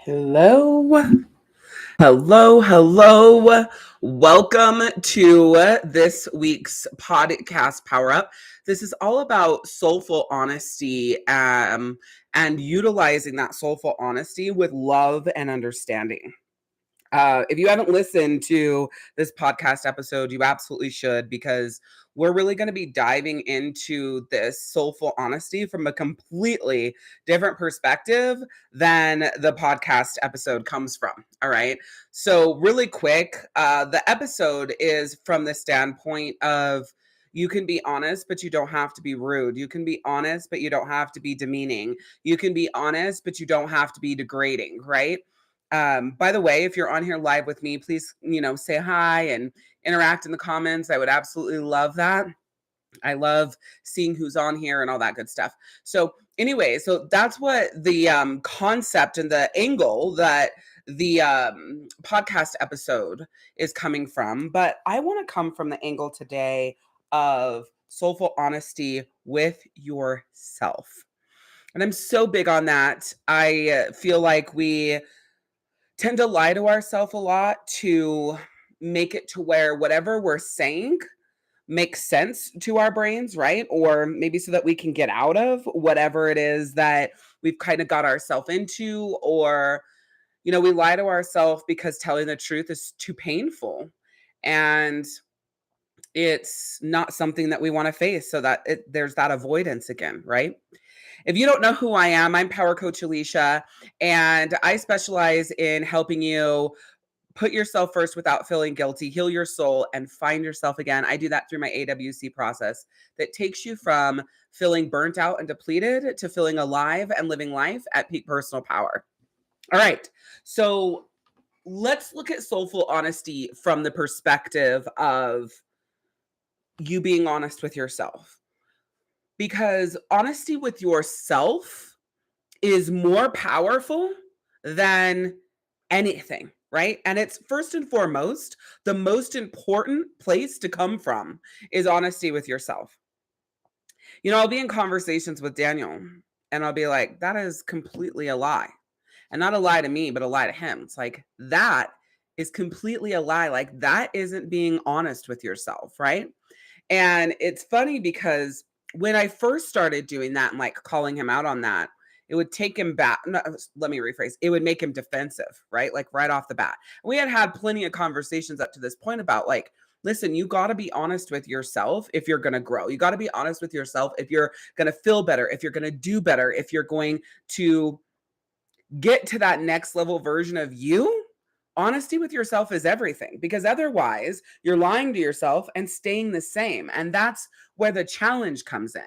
Hello. Hello. Welcome to this week's podcast, Power Up. This is all about soulful honesty and utilizing that soulful honesty with love and understanding. If you haven't listened to this podcast episode, you absolutely should, because we're really going to be diving into this soulful honesty from a completely different perspective than the podcast episode comes from. All right. So, really quick, the episode is from the standpoint of you can be honest, but you don't have to be rude. You can be honest, but you don't have to be demeaning. You can be honest, but you don't have to be degrading, right? By the way, if you're on here live with me, please, say hi and interact in the comments. I would absolutely love that. I love seeing who's on here and all that good stuff. So anyway, so that's what the concept and the angle that the podcast episode is coming from. But I want to come from the angle today of soulful honesty with yourself. And I'm so big on that. I feel like we tend to lie to ourselves a lot to make it to where whatever we're saying makes sense to our brains, right? Or maybe so that we can get out of whatever it is that we've kind of got ourselves into, or, we lie to ourselves because telling the truth is too painful. And it's not something that we want to face. So that there's that avoidance again, right? If you don't know who I am, I'm Power Coach Alishia, and I specialize in helping you put yourself first without feeling guilty, heal your soul, and find yourself again. I do that through my AWC process that takes you from feeling burnt out and depleted to feeling alive and living life at peak personal power. All right. So let's look at soulful honesty from the perspective of you being honest with yourself. Because honesty with yourself is more powerful than anything, right? And it's first and foremost, the most important place to come from is honesty with yourself. I'll be in conversations with Daniel and I'll be like, that is completely a lie. And not a lie to me, but a lie to him. It's like, that is completely a lie. Like, that isn't being honest with yourself, right? And it's funny because when I first started doing that and like calling him out on that, it would take him back. No, let me rephrase. It would make him defensive, right? Like right off the bat. We had plenty of conversations up to this point about like, listen, you got to be honest with yourself if you're going to grow. You got to be honest with yourself if you're going to feel better, if you're going to do better, if you're going to get to that next level version of you. Honesty with yourself is everything, because otherwise you're lying to yourself and staying the same. And that's where the challenge comes in.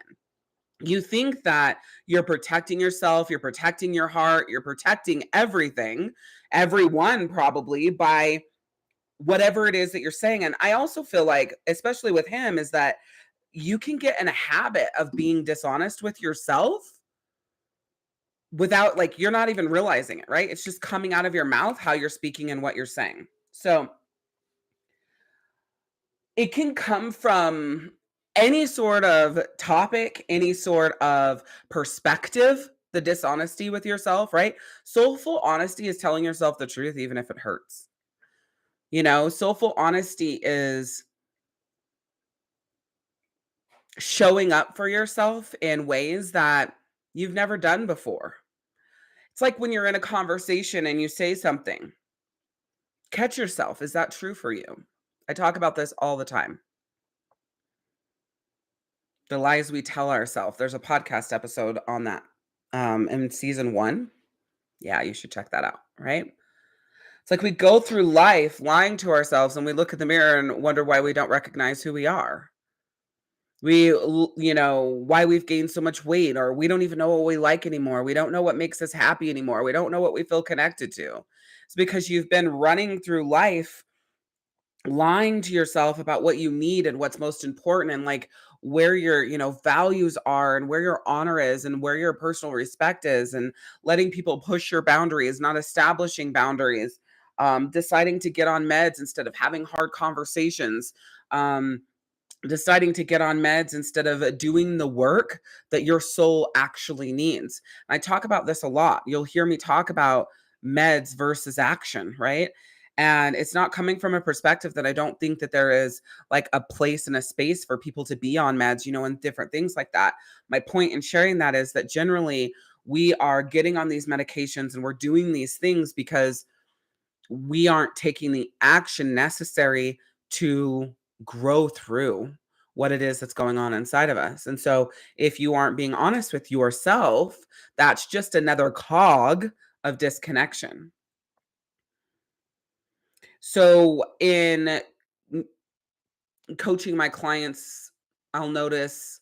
You think that you're protecting yourself, you're protecting your heart, you're protecting everything, everyone probably, by whatever it is that you're saying. And I also feel like, especially with him, is that you can get in a habit of being dishonest with yourself without, like, you're not even realizing it, right? It's just coming out of your mouth, how you're speaking and what you're saying. So it can come from any sort of topic, any sort of perspective, the dishonesty with yourself, right? Soulful honesty is telling yourself the truth, even if it hurts. Soulful honesty is showing up for yourself in ways that you've never done before. It's like when you're in a conversation and you say something, catch yourself. Is that true for you? I talk about this all the time. The lies we tell ourselves. There's a podcast episode on that in season 1. Yeah, you should check that out, right? It's like we go through life lying to ourselves and we look in the mirror and wonder why we don't recognize who we are. Why we've gained so much weight, or we don't even know what we like anymore. We don't know what makes us happy anymore. We don't know what we feel connected to. It's because you've been running through life lying to yourself about what you need and what's most important, and like where your values are and where your honor is and where your personal respect is, and letting people push your boundaries, not establishing boundaries, deciding to get on meds instead of having hard conversations, deciding to get on meds instead of doing the work that your soul actually needs. I talk about this a lot. You'll hear me talk about meds versus action, right? And it's not coming from a perspective that I don't think that there is like a place and a space for people to be on meds, and different things like that. My point in sharing that is that generally we are getting on these medications and we're doing these things because we aren't taking the action necessary to grow through what it is that's going on inside of us. And so if you aren't being honest with yourself, that's just another cog of disconnection. So in coaching my clients, I'll notice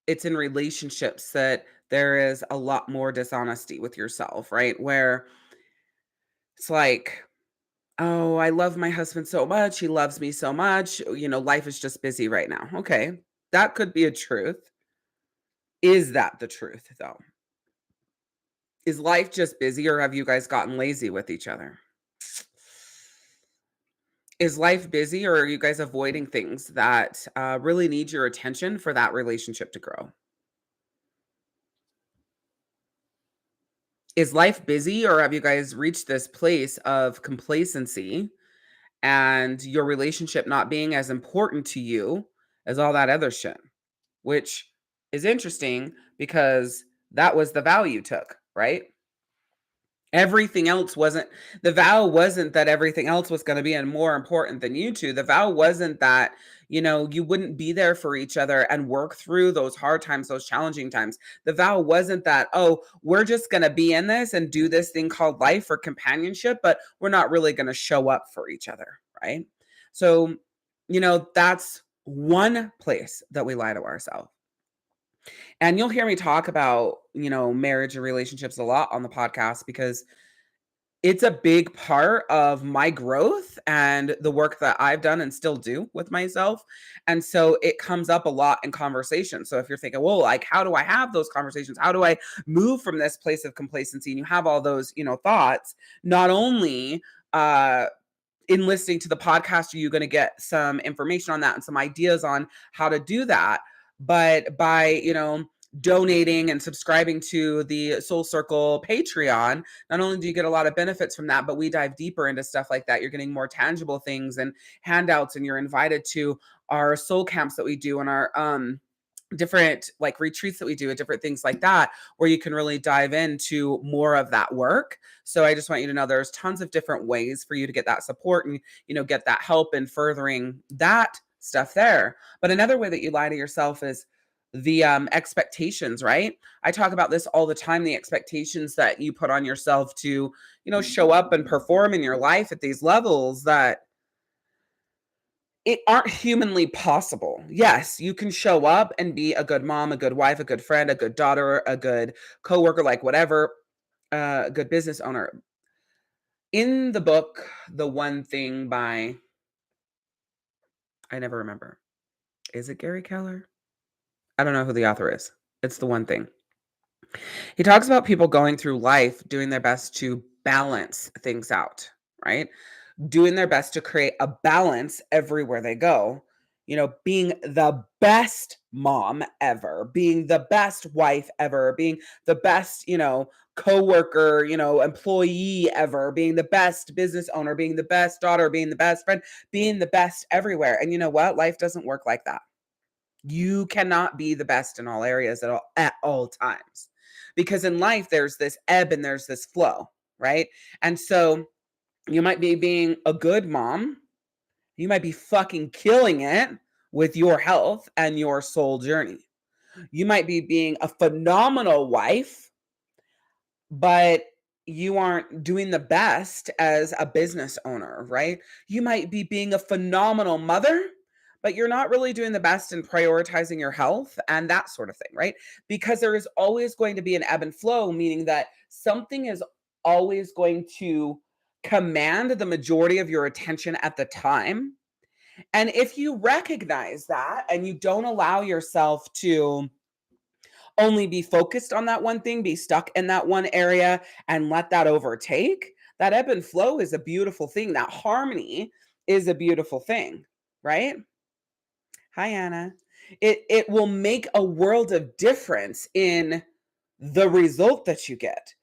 it's in relationships that there is a lot more dishonesty with yourself, right? Where it's like, oh, I love my husband so much. He loves me so much. Life is just busy right now. Okay. That could be a truth. Is that the truth, though? Is life just busy, or have you guys gotten lazy with each other? Is life busy, or are you guys avoiding things that really need your attention for that relationship to grow? Is life busy, or have you guys reached this place of complacency and your relationship not being as important to you as all that other shit? Which is interesting because that was the vow you took, right? Everything else wasn't, the vow wasn't that everything else was going to be more important than you two. The vow wasn't that, you wouldn't be there for each other and work through those hard times, those challenging times. The vow wasn't that, oh, we're just going to be in this and do this thing called life for companionship, but we're not really going to show up for each other, right? So, that's one place that we lie to ourselves. And you'll hear me talk about, marriage and relationships a lot on the podcast because it's a big part of my growth and the work that I've done and still do with myself. And so it comes up a lot in conversation. So if you're thinking, well, like, how do I have those conversations? How do I move from this place of complacency? And you have all those, thoughts, not only, in listening to the podcast, are you going to get some information on that and some ideas on how to do that? But by, donating and subscribing to the Soul Circle Patreon, not only do you get a lot of benefits from that, but we dive deeper into stuff like that. You're getting more tangible things and handouts, and you're invited to our soul camps that we do and our different like retreats that we do and different things like that, where you can really dive into more of that work. So I just want you to know there's tons of different ways for you to get that support and, get that help in furthering that stuff there. But another way that you lie to yourself is the expectations, right? I talk about this all the time, the expectations that you put on yourself to, show up and perform in your life at these levels that it aren't humanly possible. Yes, you can show up and be a good mom, a good wife, a good friend, a good daughter, a good coworker, like whatever, a good business owner. In the book, The One Thing by, I never remember. Is it Gary Keller? I don't know who the author is. It's The One Thing. He talks about people going through life doing their best to balance things out, right? Doing their best to create a balance everywhere they go, being the best mom ever, being the best wife ever, being the best, coworker, employee ever, being the best business owner, being the best daughter, being the best friend, being the best everywhere. And you know what? Life doesn't work like that. You cannot be the best in all areas at all times. Because in life there's this ebb and there's this flow, right? And so you might be being a good mom. You might be fucking killing it with your health and your soul journey. You might be being a phenomenal wife, but you aren't doing the best as a business owner, right? You might be being a phenomenal mother, but you're not really doing the best in prioritizing your health and that sort of thing, right? Because there is always going to be an ebb and flow, meaning that something is always going to command the majority of your attention at the time. And if you recognize that and you don't allow yourself to only be focused on that one thing, be stuck in that one area and let that overtake, that ebb and flow is a beautiful thing. That harmony is a beautiful thing, right? Hi, Anna. It will make a world of difference in the result that you get.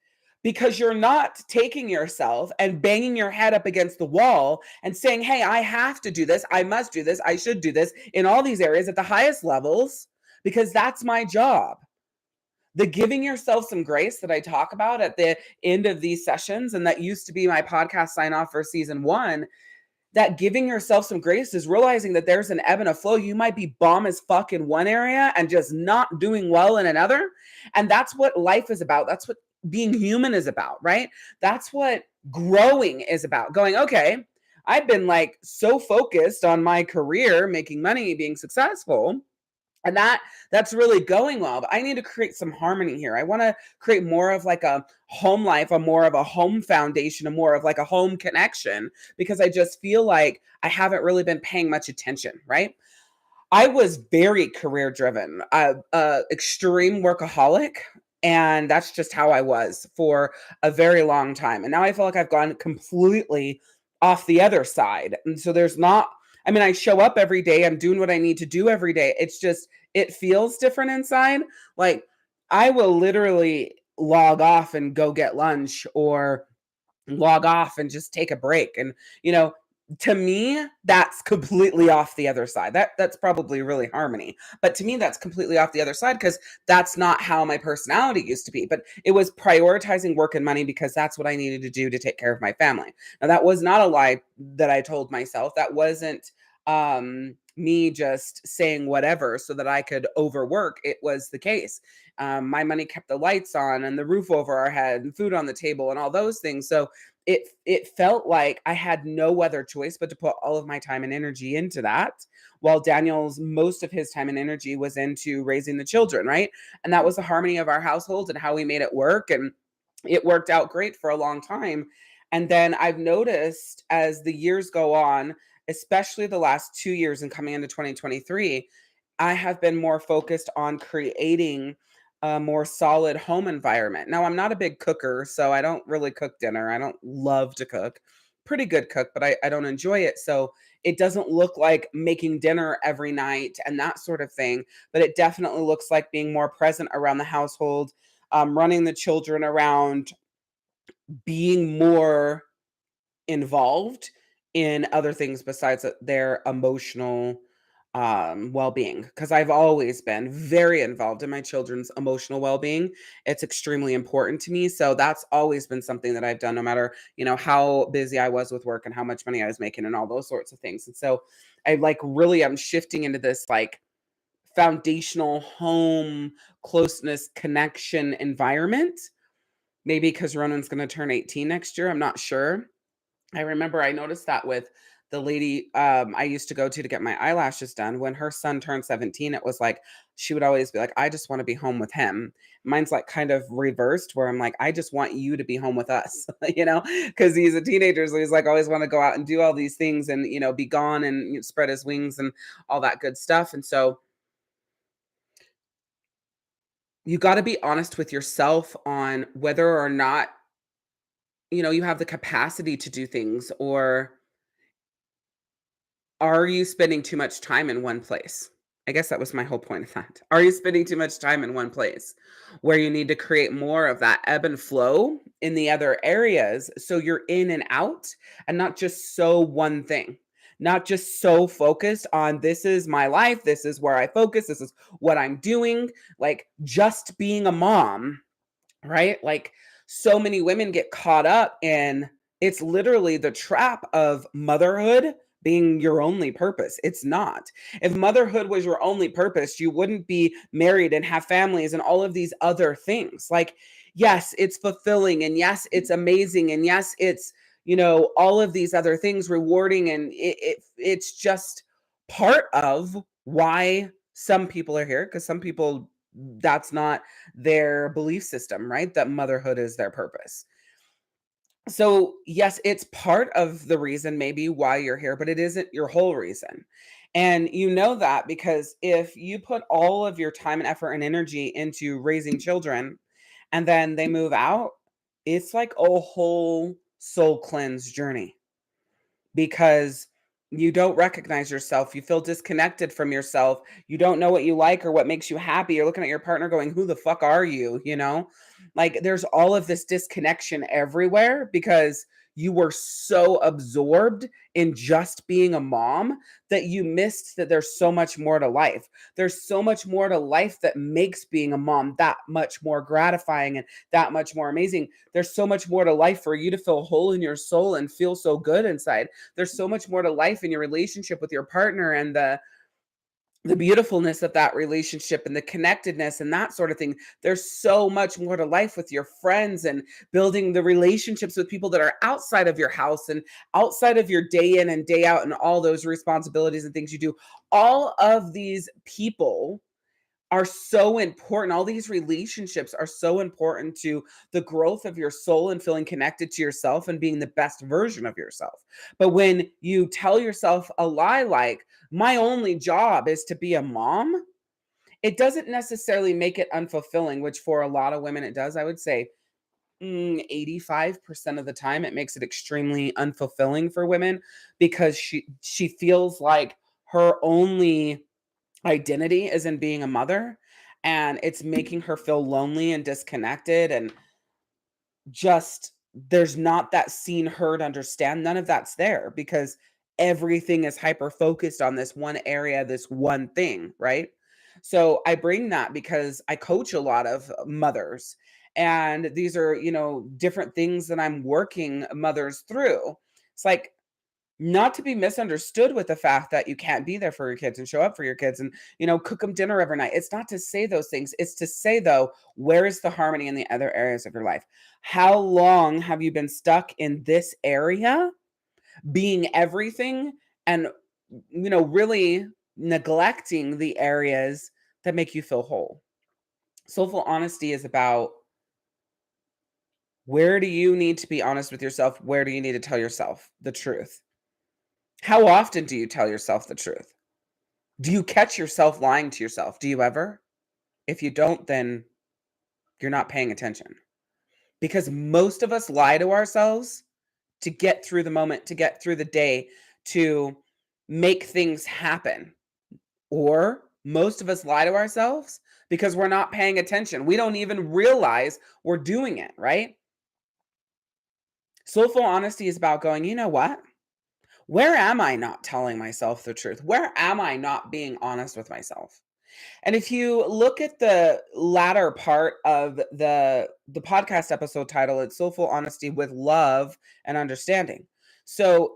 because you're not taking yourself and banging your head up against the wall and saying, hey, I have to do this. I must do this. I should do this in all these areas at the highest levels because that's my job. The giving yourself some grace that I talk about at the end of these sessions, and that used to be my podcast sign off for season 1, that giving yourself some grace is realizing that there's an ebb and a flow. You might be bomb as fuck in one area and just not doing well in another. And that's what life is about. That's what being human is about, right? That's what growing is about. Going, okay, I've been like so focused on my career, making money, being successful, and that's really going well, but I need to create some harmony here. I want to create more of like a home life, a more of a home foundation, a more of like a home connection, because I just feel like I haven't really been paying much attention, right? I was very career driven, extreme workaholic, and that's just how I was for a very long time. And now I feel like I've gone completely off the other side. And so there's not, I mean, I show up every day, I'm doing what I need to do every day. It's just, it feels different inside. Like I will literally log off and go get lunch, or log off and just take a break. And, to me, that's completely off the other side. That's probably really harmony. But to me, that's completely off the other side because that's not how my personality used to be. But it was prioritizing work and money because that's what I needed to do to take care of my family. Now, that was not a lie that I told myself. That wasn't me just saying whatever so that I could overwork. It was the case. My money kept the lights on and the roof over our head and food on the table and all those things. So it felt like I had no other choice but to put all of my time and energy into that, while Daniel's most of his time and energy was into raising the children, right? And that was the harmony of our household and how we made it work. And it worked out great for a long time. And then I've noticed as the years go on, especially the last 2 years and coming into 2023, I have been more focused on creating a more solid home environment. Now, I'm not a big cooker, so I don't really cook dinner. I don't love to cook. Pretty good cook, but I don't enjoy it. So it doesn't look like making dinner every night and that sort of thing, but it definitely looks like being more present around the household, running the children around, being more involved in other things besides their emotional well-being, because I've always been very involved in my children's emotional well-being. It's extremely important to me, so that's always been something that I've done, no matter how busy I was with work and how much money I was making and all those sorts of things. And so I like really am shifting into this like foundational home closeness connection environment, maybe because Ronan's going to turn 18 next year. I'm not sure. I remember I noticed that with the lady I used to go to get my eyelashes done. When her son turned 17, it was like she would always be like, I just want to be home with him. Mine's like kind of reversed, where I'm like, I just want you to be home with us, because he's a teenager. So he's like always want to go out and do all these things and, be gone and spread his wings and all that good stuff. And so you got to be honest with yourself on whether or not, you have the capacity to do things, or are you spending too much time in one place? I guess that was my whole point of that. Are you spending too much time in one place where you need to create more of that ebb and flow in the other areas so you're in and out and not just so one thing? Not just so focused on this is my life, this is where I focus, this is what I'm doing, like just being a mom, right? Like so many women get caught up in, it's literally the trap of motherhood being your only purpose. It's not. If motherhood was your only purpose, you wouldn't be married and have families and all of these other things. Like, yes, it's fulfilling, and yes, it's amazing, and yes, it's, all of these other things rewarding, and it's just part of why some people are here, because some people, that's not their belief system, right? That motherhood is their purpose. So, yes, it's part of the reason maybe why you're here, but it isn't your whole reason. And you know that because if you put all of your time and effort and energy into raising children and then they move out, it's like a whole soul cleanse journey, because You don't recognize yourself. You feel disconnected from yourself. You don't know what you like or what makes you happy. You're looking at your partner going, who the fuck are you? You know, like there's all of this disconnection everywhere because you were so absorbed in just being a mom that you missed that there's so much more to life. There's so much more to life that makes being a mom that much more gratifying and that much more amazing. There's so much more to life for you to feel whole in your soul and feel so good inside. There's so much more to life in your relationship with your partner and the beautifulness of that relationship and the connectedness and that sort of thing. There's so much more to life with your friends and building the relationships with people that are outside of your house and outside of your day in and day out and all those responsibilities and things you do. All of these people are so important. All these relationships are so important to the growth of your soul and feeling connected to yourself and being the best version of yourself. But when you tell yourself a lie like, my only job is to be a mom, it doesn't necessarily make it unfulfilling, which for a lot of women it does. I would say 85% of the time it makes it extremely unfulfilling for women because she feels like her only identity is in being a mother, and it's making her feel lonely and disconnected and just there's not that seen, heard, understand. None of that's there because everything is hyper focused on this one area, this one thing, right? So I bring that because I coach a lot of mothers, and these are, different things that I'm working mothers through. It's like, not to be misunderstood with the fact that you can't be there for your kids and show up for your kids and, cook them dinner every night. It's not to say those things. It's to say, though, where is the harmony in the other areas of your life? How long have you been stuck in this area, being everything and, really neglecting the areas that make you feel whole? Soulful honesty is about, where do you need to be honest with yourself? Where do you need to tell yourself the truth? How often do you tell yourself the truth? Do you catch yourself lying to yourself? Do you ever? If you don't, then you're not paying attention. Because most of us lie to ourselves to get through the moment, to get through the day, to make things happen. Or most of us lie to ourselves because we're not paying attention. We don't even realize we're doing it, right? Soulful honesty is about going, you know what? Where am I not telling myself the truth? Where am I not being honest with myself? And if you look at the latter part of the podcast episode title, it's Soulful Honesty with Love and Understanding. So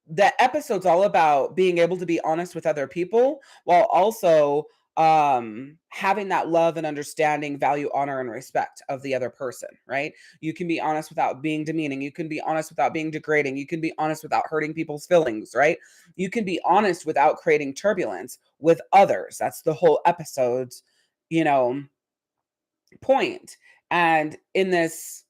the episode's all about being able to be honest with other people while also having that love and understanding, value, honor, and respect of the other person, right? You can be honest without being demeaning. You can be honest without being degrading. You can be honest without hurting people's feelings, right? You can be honest without creating turbulence with others. That's the whole episode's, you know, point. And in this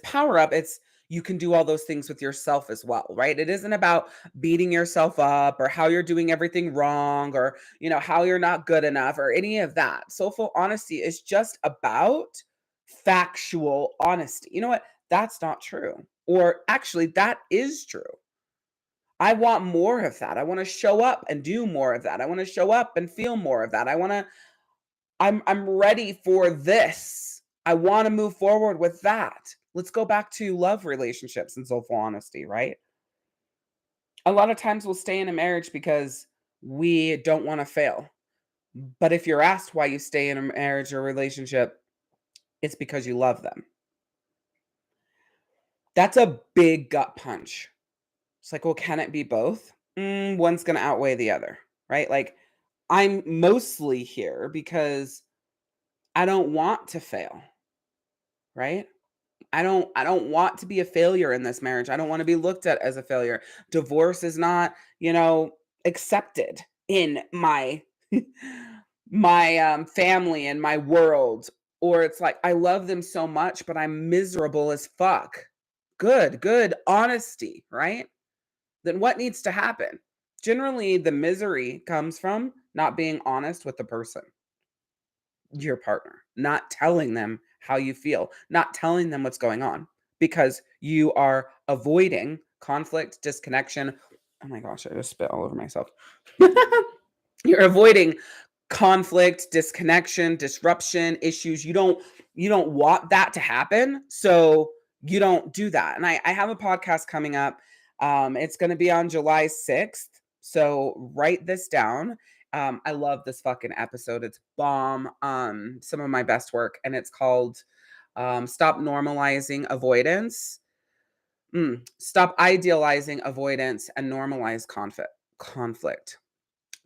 power up, it's you can do all those things with yourself as well, right? It isn't about beating yourself up or how you're doing everything wrong or, how you're not good enough or any of that. Soulful honesty is just about factual honesty. You know what? That's not true. Or actually, that is true. I want more of that. I want to show up and do more of that. I want to show up and feel more of that. I'm ready for this. I want to move forward with that. Let's go back to love relationships and soulful honesty, right? A lot of times we'll stay in a marriage because we don't want to fail. But if you're asked why you stay in a marriage or relationship, it's because you love them. That's a big gut punch. It's like, well, can it be both? One's going to outweigh the other, right? Like, I'm mostly here because I don't want to fail, right? I don't want to be a failure in this marriage. I don't want to be looked at as a failure. Divorce is not, accepted in my my family and my world. Or it's like I love them so much, but I'm miserable as fuck. Good honesty, right? Then what needs to happen? Generally, the misery comes from not being honest with the person, your partner, not telling them how you feel, not telling them what's going on because you are avoiding conflict, disconnection, Oh my gosh, I just spit all over myself. You're avoiding conflict, disconnection, disruption, issues. You don't want that to happen. So you don't do that. And I have a podcast coming up. It's going to be on July 6th. So write this down. I love this fucking episode. It's bomb. Some of my best work. And it's called Stop Normalizing Avoidance. Stop idealizing avoidance and normalize conflict.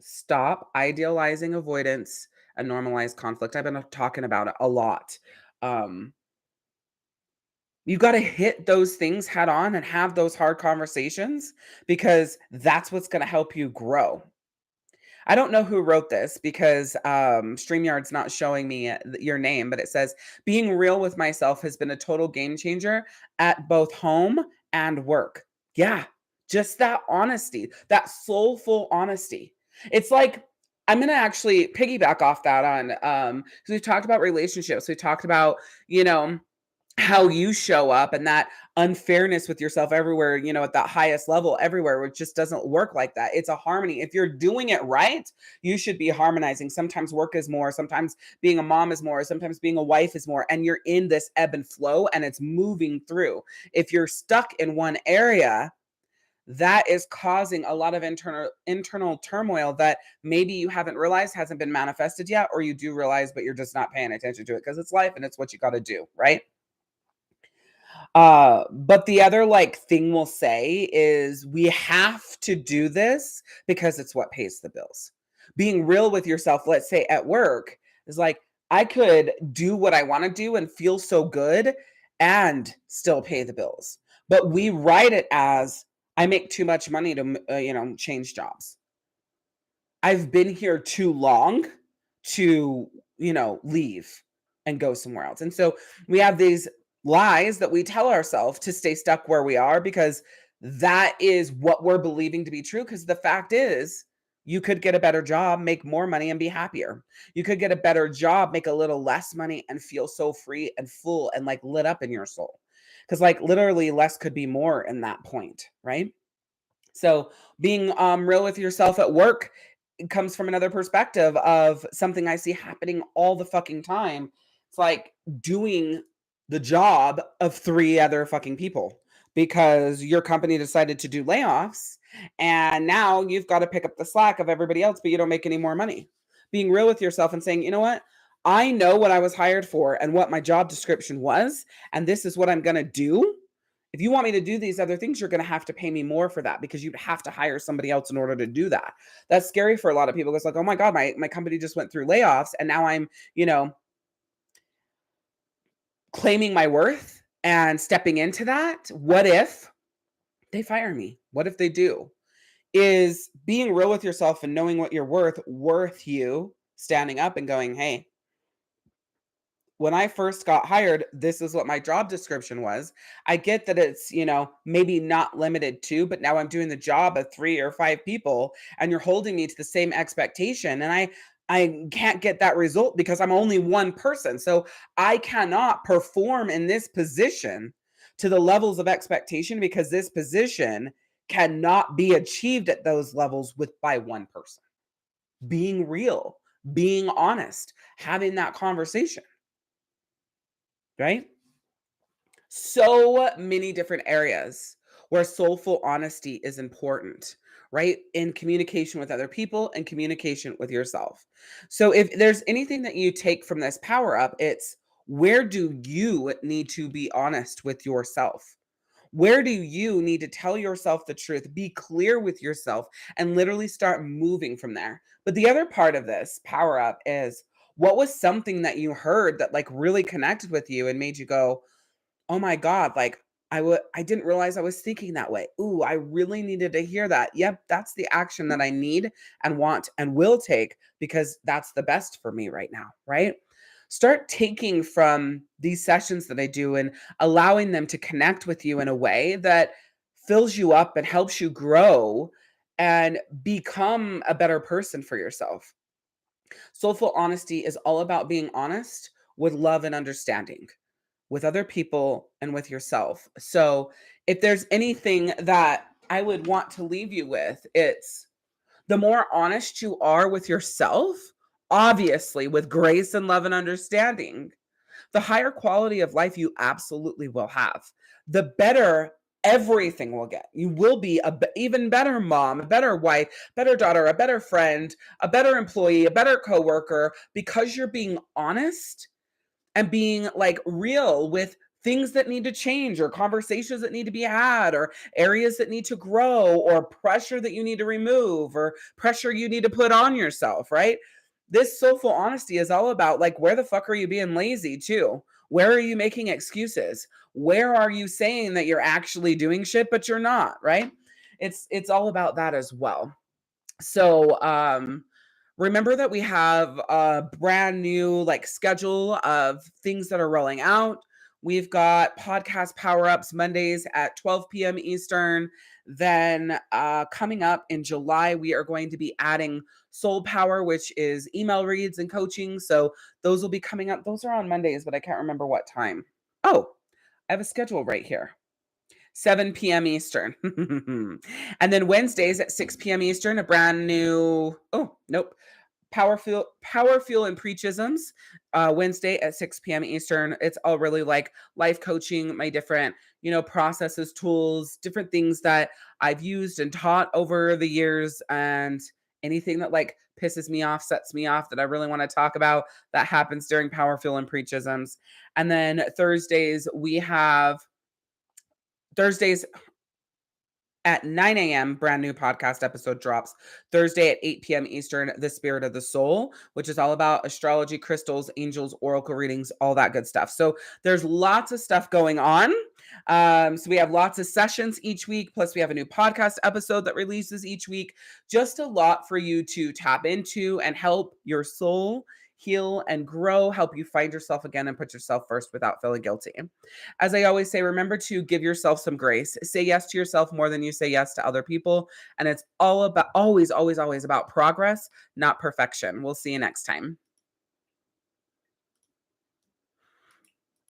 Stop idealizing avoidance and normalize conflict. I've been talking about it a lot. You got to hit those things head on and have those hard conversations because that's what's going to help you grow. I don't know who wrote this because StreamYard's not showing me your name, but it says, being real with myself has been a total game changer at both home and work. Yeah, just that honesty, that soulful honesty. It's like, I'm going to actually piggyback off that on, because we've talked about relationships. We talked about, how you show up and that unfairness with yourself everywhere, at that highest level everywhere, which just doesn't work like that. It's a harmony. If you're doing it right, you should be harmonizing. Sometimes work is more, sometimes being a mom is more, sometimes being a wife is more, and you're in this ebb and flow and it's moving through. If you're stuck in one area, that is causing a lot of internal turmoil that maybe you haven't realized hasn't been manifested yet, or you do realize, but you're just not paying attention to it because it's life and it's what you got to do, right? But the other thing we'll say is we have to do this because it's what pays the bills. Being real with yourself, let's say at work, is like, I could do what I want to do and feel so good and still pay the bills. But we write it as, I make too much money to, change jobs. I've been here too long to, leave and go somewhere else. And so we have these lies that we tell ourselves to stay stuck where we are because that is what we're believing to be true. Because the fact is, you could get a better job, make more money, and be happier. You could get a better job, make a little less money, and feel so free and full and lit up in your soul. Because literally less could be more in that point, right? So being real with yourself at work comes from another perspective of something I see happening all the fucking time. It's like doing the job of 3 other fucking people because your company decided to do layoffs and now you've got to pick up the slack of everybody else, but you don't make any more money. Being real with yourself and saying, you know what? I know what I was hired for and what my job description was, and this is what I'm going to do. If you want me to do these other things, you're going to have to pay me more for that because you'd have to hire somebody else in order to do that. That's scary for a lot of people. It's like, oh my God, my company just went through layoffs and now I'm, claiming my worth and stepping into that. What if they fire me? What if they do? Is being real with yourself and knowing what you're worth you standing up and going, hey, when I first got hired, this is what my job description was. I get that it's, maybe not limited to, but now I'm doing the job of 3 or 5 people and you're holding me to the same expectation. And I can't get that result because I'm only one person. So I cannot perform in this position to the levels of expectation because this position cannot be achieved at those levels by one person. Being real, being honest, having that conversation. Right? So many different areas where soulful honesty is important, right? In communication with other people and communication with yourself. So if there's anything that you take from this power up, it's where do you need to be honest with yourself? Where do you need to tell yourself the truth? Be clear with yourself and literally start moving from there. But the other part of this power up is what was something that you heard that really connected with you and made you go, "Oh my God, I didn't realize I was thinking that way. Ooh, I really needed to hear that. Yep, that's the action that I need and want and will take because that's the best for me right now," right? Start taking from these sessions that I do and allowing them to connect with you in a way that fills you up and helps you grow and become a better person for yourself. Soulful honesty is all about being honest with love and understanding with other people and with yourself. So if there's anything that I would want to leave you with, it's the more honest you are with yourself, obviously with grace and love and understanding, the higher quality of life you absolutely will have. The better everything will get. You will be a even better mom, a better wife, better daughter, a better friend, a better employee, a better coworker, because you're being honest and being like real with things that need to change or conversations that need to be had or areas that need to grow or pressure that you need to remove or pressure you need to put on yourself, right? This soulful honesty is all about like, where the fuck are you being lazy too? Where are you making excuses? Where are you saying that you're actually doing shit but you're not, right? It's all about that as well. So remember that we have a brand new like schedule of things that are rolling out. We've got podcast power ups Mondays at 12 p.m. Eastern. Then coming up in July, we are going to be adding Soul Power, which is email reads and coaching. So those will be coming up. Those are on Mondays, but I can't remember what time. Oh, I have a schedule right here. 7 p.m. Eastern. And then Wednesdays at 6 p.m. Eastern, a brand new, oh, nope, POWERfuel and Preachisms, Wednesday at 6 p.m. Eastern. It's all really like life coaching, my different, processes, tools, different things that I've used and taught over the years, and anything that like pisses me off, sets me off, that I really want to talk about, that happens during POWERfuel and Preachisms. And then Thursdays at 9 a.m., brand new podcast episode drops. Thursday at 8 p.m. Eastern, The Spirit of the Soul, which is all about astrology, crystals, angels, oracle readings, all that good stuff. So there's lots of stuff going on. So we have lots of sessions each week, plus we have a new podcast episode that releases each week. Just a lot for you to tap into and help your soul heal and grow, help you find yourself again and put yourself first without feeling guilty. As I always say, remember to give yourself some grace. Say yes to yourself more than you say yes to other people. And it's all about always, always, always about progress, not perfection. We'll see you next time.